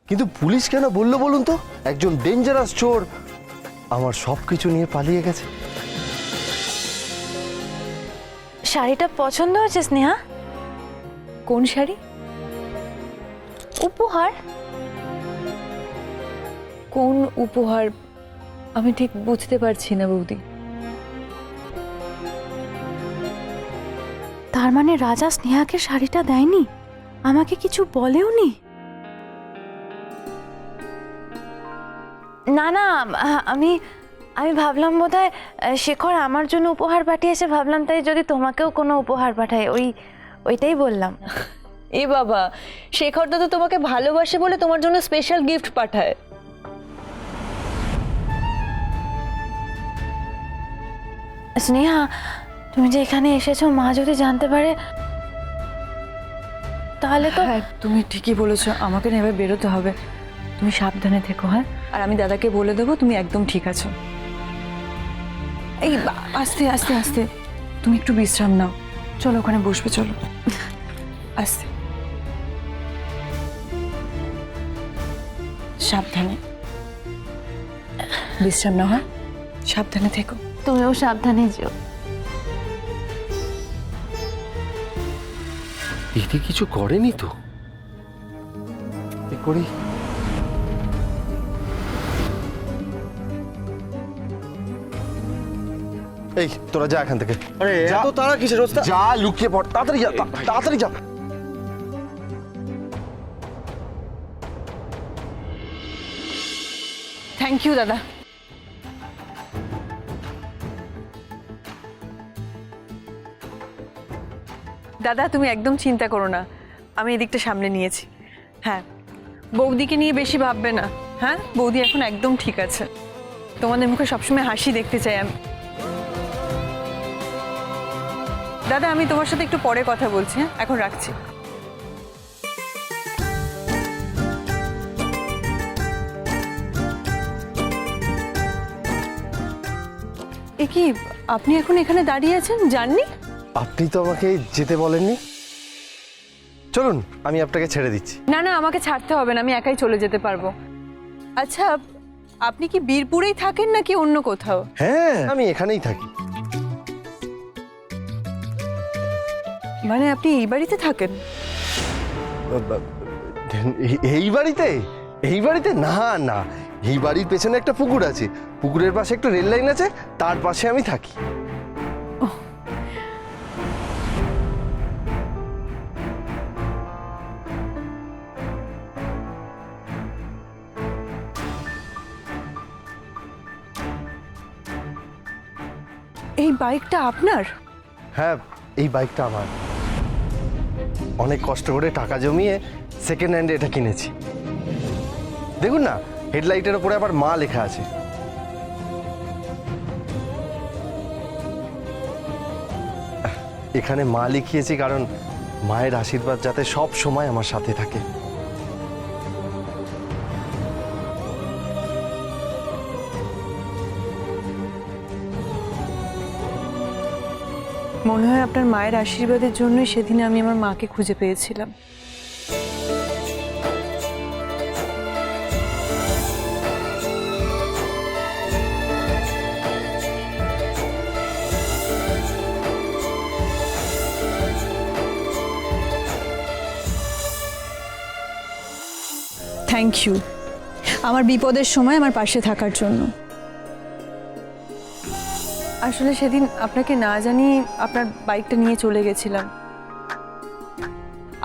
কিন্তু পুলিশ কেন বললো বলুন তো? একজন ডেঞ্জারাস চোর আমার সবকিছু নিয়ে পালিয়ে গেছে। শাড়িটা পছন্দ হয়েছে স্নেহা? কোন শাড়ি? উপহার। কোন উপহার আমি ঠিক বুঝতে পারছি না বৌদি। তার মানে রাজা স্নেহাকে শাড়িটা দেয়নি, আমাকে কিছু বলেওনি? না না, আমি আমি ভাবলাম বোধহয় শেখর আমার জন্য উপহার পাঠিয়েছে, ভাবলাম তাই যদি তোমাকেও কোনো উপহার পাঠায়, ওইটাই বললাম। এ বাবা, শেখর তো তোমাকে ভালোবাসে বলে তোমার জন্য স্পেশাল গিফট পাঠায়। স্নেহা, তুমি যে এখানে এসেছো, মা যদি জানতে পারে তাহলে তো। হ্যাঁ, তুমি ঠিকই বলেছো, আমাকে না এবার বেরোতে হবে। তুমি সাবধানে থেকো, হ্যাঁ? আর আমি দাদাকে বলে দেবো তুমি একদম ঠিক আছো। এই আস্তে আস্তে আস্তে, তুমি একটু বিশ্রাম নাও। চলো ওখানে বসবে, চলো আস্তে সাবধানে বিশ্রাম নাও, হ্যাঁ? সাবধানে থেকো। তুমিও সাবধানে যেও। এতে কিছু করেনি তো? কি করি? এই তোরা যা এখান থেকে। আরে যা। এত তারা কিসের ওস্তাদ? যা লুকিয়ে পড়, তাড়াতাড়ি যা, তাড়াতাড়ি যা। থ্যাংক ইউ দাদা। দাদা তুমি একদম চিন্তা করো না, আমি এদিকটা সামনে নিয়েছি। হ্যাঁ, বৌদিকে নিয়ে বেশি ভাববে না। হ্যাঁ, বৌদি এখন একদম ঠিক আছে। তোমাদের মুখে সবসময় হাসি দেখতে চাই আমি। দাদা আমি তোমার সাথে একটু পরে কথা বলছি, হ্যাঁ? এখন রাখছি। এ কি, আপনি এখন এখানে দাঁড়িয়ে আছেন, জাননি? আপনি তো আমাকে যেতে বলেননি। চলুন, আমি আপনাকে ছেড়ে দিচ্ছি। না না, আমাকে ছাড়তে হবে না, আমি একাই চলে যেতে পারবো। আচ্ছা, আপনি কি বীরপুরেই থাকেন নাকি অন্য কোথাও? হ্যাঁ, আমি এখানেই থাকি। মানে আপনি এই বাড়িতে থাকেন? এই বাড়িতে? এই বাড়িতে না না, এই বাড়ির পেছনে একটা পুকুর আছে, পুকুরের পাশে একটা রেল লাইন আছে, তার পাশে আমি থাকি। এই বাইকটা আপনার? হ্যাঁ, এই বাইকটা আমার। অনেক কষ্ট করে টাকা জমিয়ে সেকেন্ড হ্যান্ডে এটা কিনেছি। দেখুন না, হেডলাইটের ওপরে আবার মা লেখা আছে। এখানে মা লিখিয়েছি কারণ মায়ের আশীর্বাদ যাতে সব সময় আমার সাথে থাকে। মনে হয় আপনার মায়ের আশীর্বাদের জন্যই সেদিন আমি আমার মাকে খুঁজে পেয়েছিলাম। থ্যাংক ইউ আমার বিপদের সময় আমার পাশে থাকার জন্য। আসলে সেদিন আপনাকে না জানিয়ে আপনার বাইকটা নিয়ে চলে গেছিলাম।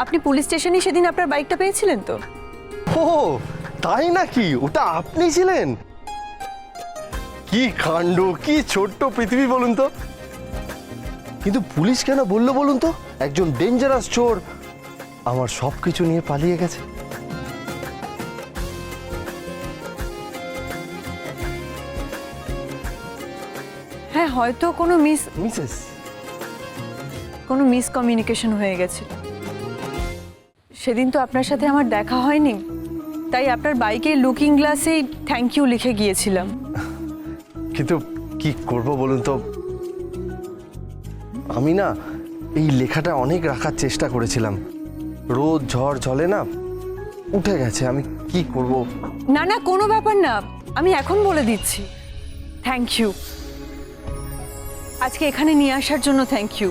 আপনি পুলিশ স্টেশনে সেদিন আপনার বাইকটা পেয়েছিলেন তো? ও তাই নাকি? ওটা আপনি ছিলেন? কি কাণ্ড, কি ছোট্ট পৃথিবী বলুন তো। কিন্তু পুলিশ কেন বললো বলুন তো? একজন ডেঞ্জারাস চোর আমার সবকিছু নিয়ে পালিয়ে গেছে। হ্যাঁ, হয়তো কোনো মিসেস, মিসকমিউনিকেশন হয়ে গেছিল। সেদিন তো আপনার সাথে আমার দেখা হয়নি, তাই আপনার বাইকের লুকিং গ্লাসেই থ্যাংক ইউ লিখে গিয়েছিলাম। কিন্তু কি করব বলুন তো, আমি না এই লেখাটা অনেক রাখার চেষ্টা করেছিলাম। রোদ ঝড় ঝলে না উঠে গেছে, আমি কি করব? না না, কোনো ব্যাপার না, আমি এখন বলে দিচ্ছি। থ্যাংক ইউ, আজকে এখানে নিয়ে আসার জন্য থ্যাংক ইউ।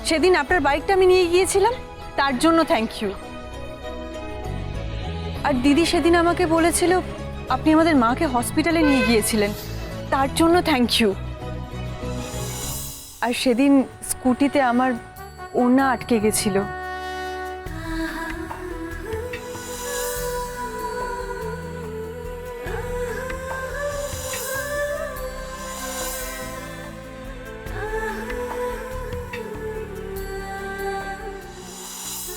সেদিন আপনার বাইকটা আমি নিয়ে গিয়েছিলাম, তার জন্য থ্যাংক ইউ। আর দিদি সেদিন আমাকে বলেছিল আপনি আমাদের মাকে হসপিটালে নিয়ে গিয়েছিলেন, তার জন্য থ্যাংক ইউ। আর সেদিন স্কুটিতে আমার ওড়না আটকে গেছিল,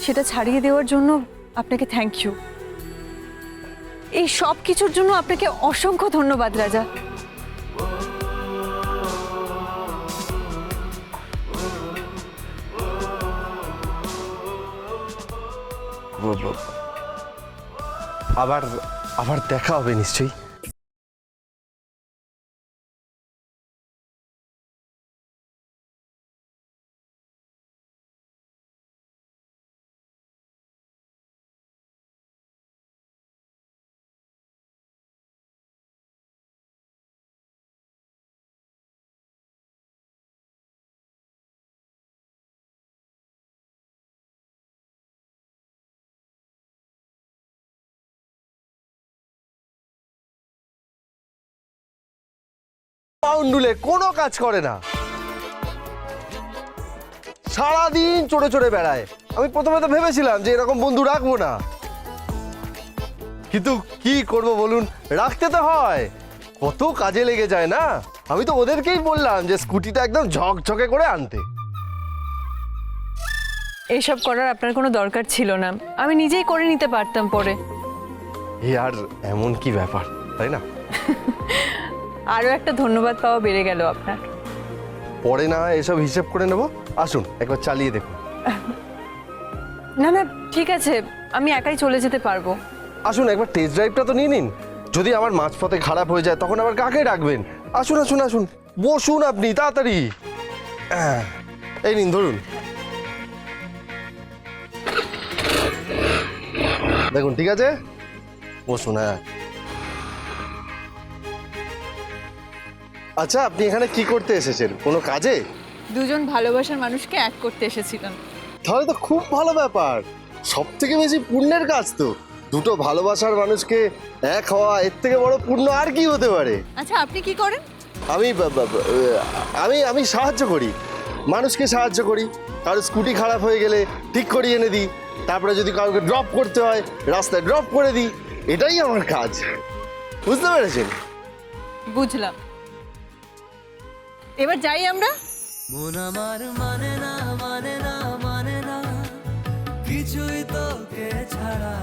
সেটা ছাড়িয়ে দেওয়ার জন্য আপনাকে থ্যাংক ইউ। এই সব কিছুর জন্য আপনাকে অসংখ্য ধন্যবাদ রাজা। আবার আবার দেখা হবে নিশ্চয়ই। পাউন্ডুলে কোনো কাজ করে না, সারাদিন চড়ে চড়ে বেড়ায়। আমি প্রথমে তো ভেবেছিলাম যে এরকম বন্ধু রাখবো না, কিন্তু কি করব বলুন, রাখতে তো হয়, কত কাজে লেগে যায় না। আমি তো ওদেরকেই বললাম যে স্কুটিটা একদম ঝকঝকে করে আনতে। এইসব করার আপনার কোনো দরকার ছিল না, আমি নিজেই করে নিতে পারতাম পরে। এ আর এমন কি ব্যাপার, তাই না? আরও একটা ধন্যবাদ পাওয়া বেড়ে গেল আপনার। পরে না এসব হিসেব করে নেব, আসুন একবার চালিয়ে দেখুন। না না, ঠিক আছে, আমি একাই চলে যেতে পারবো। আসুন একবার টেস্ট ড্রাইভটা তো নিয়ে নিন, যদি আমার মাঝপথে খারাপ হয়ে যায় তখন আবার কাকে ডাকবেন? আসুন আসুন আসুন, বসুন আপনি তাড়াতাড়ি। এই নিন ধরুন, দেখুন ঠিক আছে, বসুন। হ্যাঁ, আচ্ছা আপনি এখানে কি করতে এসেছেন, কোনো কাজে? দুজন ভালোবাসার মানুষকে এক করতে এসেছিলাম। তাহলে তো খুব ভালো ব্যাপার, সব থেকে বেশি পুণ্যের কাজ তো। দুটো ভালোবাসার মানুষকে এক হওয়া, এর থেকে বড় পুণ্য আর কি হতে পারে? আচ্ছা, আপনি কি করেন? আমি আমি আমি সাহায্য করি, মানুষকে সাহায্য করি। কারো স্কুটি খারাপ হয়ে গেলে ঠিক করিয়ে এনে দিই, তারপরে যদি কাউকে ড্রপ করতে হয় রাস্তায় ড্রপ করে দিই, এটাই আমার কাজ। বুঝতে পেরেছেন? বুঝলাম, এবার যাই আমরা। মন আমার মানে না, মানে না, মানে না কিছুই তোকে ছাড়া।